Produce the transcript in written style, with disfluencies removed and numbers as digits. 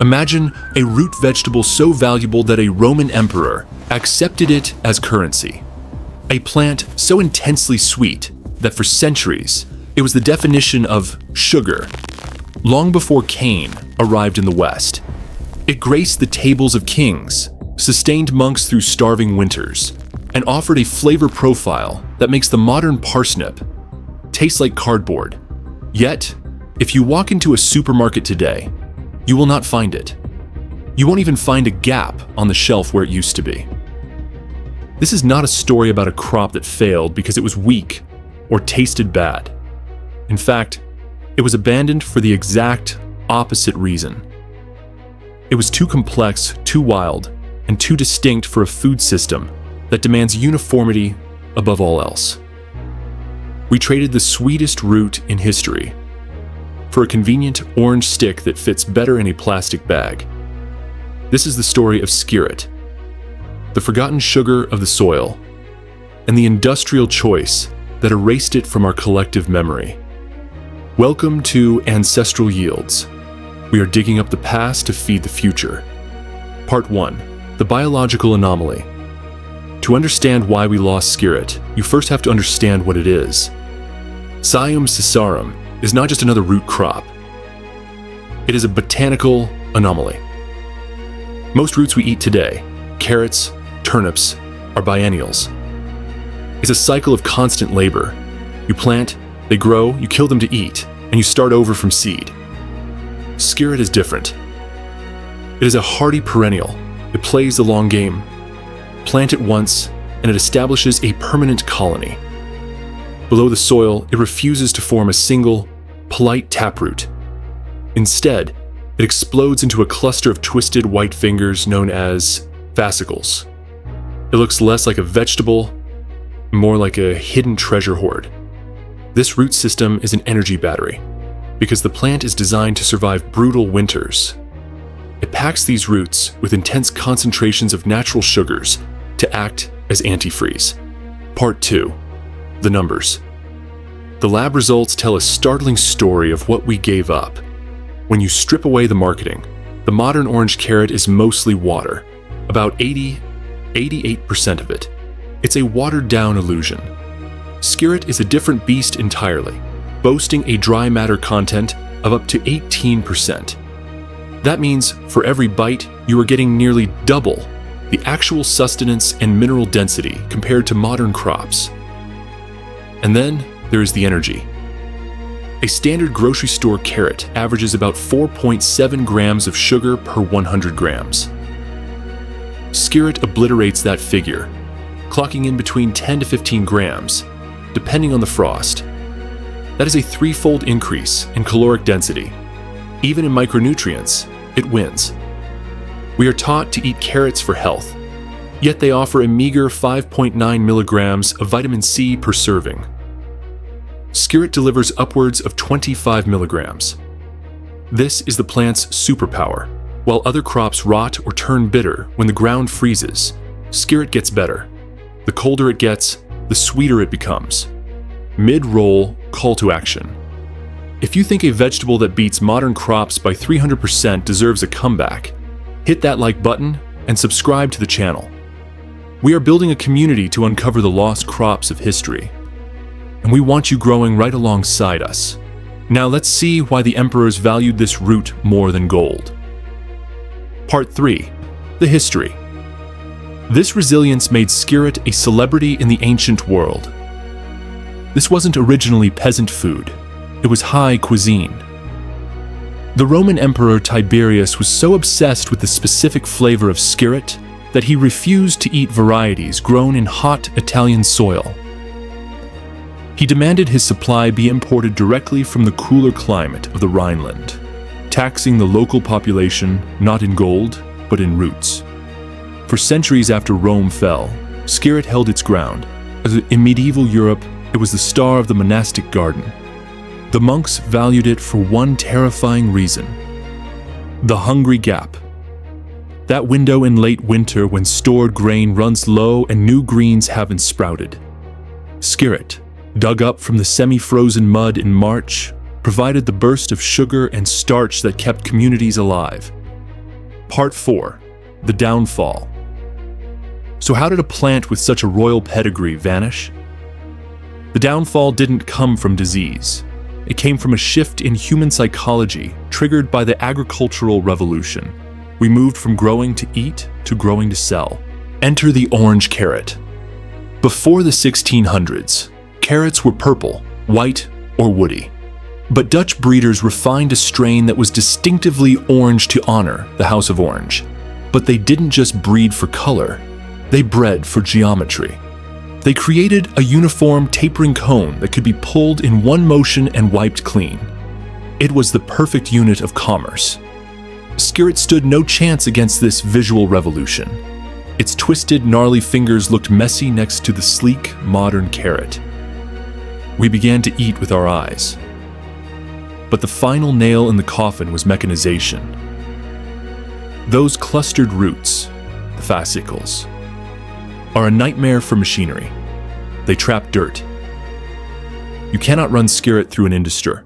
Imagine a root vegetable so valuable that a Roman emperor accepted it as currency. A plant so intensely sweet that for centuries it was the definition of sugar. Long before cane arrived in the West, it graced the tables of kings, sustained monks through starving winters, and offered a flavor profile that makes the modern parsnip taste like cardboard. Yet, if you walk into a supermarket today, you will not find it. You won't even find a gap on the shelf where it used to be. This is not a story about a crop that failed because it was weak or tasted bad. In fact, it was abandoned for the exact opposite reason. It was too complex, too wild, and too distinct for a food system that demands uniformity above all else. We traded the sweetest root in history for a convenient orange stick that fits better in a plastic bag. This is the story of Skirret, the forgotten sugar of the soil, and the industrial choice that erased it from our collective memory. Welcome to Ancestral Yields. We are digging up the past to feed the future. Part 1. The biological anomaly. To understand why we lost Skirret, you first have to understand what it is. Psyum cisarum is not just another root crop. It is a botanical anomaly. Most roots we eat today, carrots, turnips, are biennials. It's a cycle of constant labor. You plant, they grow, you kill them to eat, and you start over from seed. Skirret is different. It is a hardy perennial. It plays the long game. Plant it once, and it establishes a permanent colony. Below the soil, it refuses to form a single, polite taproot. Instead, it explodes into a cluster of twisted white fingers known as fascicles. It looks less like a vegetable, more like a hidden treasure hoard. This root system is an energy battery, because the plant is designed to survive brutal winters. It packs these roots with intense concentrations of natural sugars to act as antifreeze. Part 2. The numbers. The lab results tell a startling story of what we gave up. When you strip away the marketing, the modern orange carrot is mostly water, about 88% of it. It's a watered-down illusion. Skirret is a different beast entirely, boasting a dry matter content of up to 18%. That means for every bite, you are getting nearly double the actual sustenance and mineral density compared to modern crops. And then there is the energy. A standard grocery store carrot averages about 4.7 grams of sugar per 100 grams. Skirret obliterates that figure, clocking in between 10 to 15 grams, depending on the frost. That is a threefold increase in caloric density. Even in micronutrients, it wins. We are taught to eat carrots for health, yet they offer a meager 5.9 milligrams of vitamin C per serving. Skirret delivers upwards of 25 milligrams. This is the plant's superpower. While other crops rot or turn bitter when the ground freezes, Skirret gets better. The colder it gets, the sweeter it becomes. Mid-roll call to action. If you think a vegetable that beats modern crops by 300% deserves a comeback, hit that like button and subscribe to the channel. We are building a community to uncover the lost crops of history, and we want you growing right alongside us. Now let's see why the emperors valued this root more than gold. Part 3. The history. This resilience made Skirret a celebrity in the ancient world. This wasn't originally peasant food, it was high cuisine. The Roman Emperor Tiberius was so obsessed with the specific flavor of Skirret that he refused to eat varieties grown in hot Italian soil. He demanded his supply be imported directly from the cooler climate of the Rhineland, taxing the local population not in gold, but in roots. For centuries after Rome fell, Skirret held its ground. As in medieval Europe, it was the star of the monastic garden. The monks valued it for one terrifying reason: the hungry gap. That window in late winter when stored grain runs low and new greens haven't sprouted. Skirret, dug up from the semi-frozen mud in March, provided the burst of sugar and starch that kept communities alive. Part 4. The Downfall. So how did a plant with such a royal pedigree vanish? The downfall didn't come from disease. It came from a shift in human psychology triggered by the agricultural revolution. We moved from growing to eat to growing to sell. Enter the orange carrot. Before the 1600s, carrots were purple, white, or woody. But Dutch breeders refined a strain that was distinctively orange to honor the House of Orange. But they didn't just breed for color, they bred for geometry. They created a uniform tapering cone that could be pulled in one motion and wiped clean. It was the perfect unit of commerce. Skirret stood no chance against this visual revolution. Its twisted, gnarly fingers looked messy next to the sleek, modern carrot. We began to eat with our eyes. But the final nail in the coffin was mechanization. Those clustered roots, the fascicles, are a nightmare for machinery. They trap dirt. You cannot run Skirret through an induster.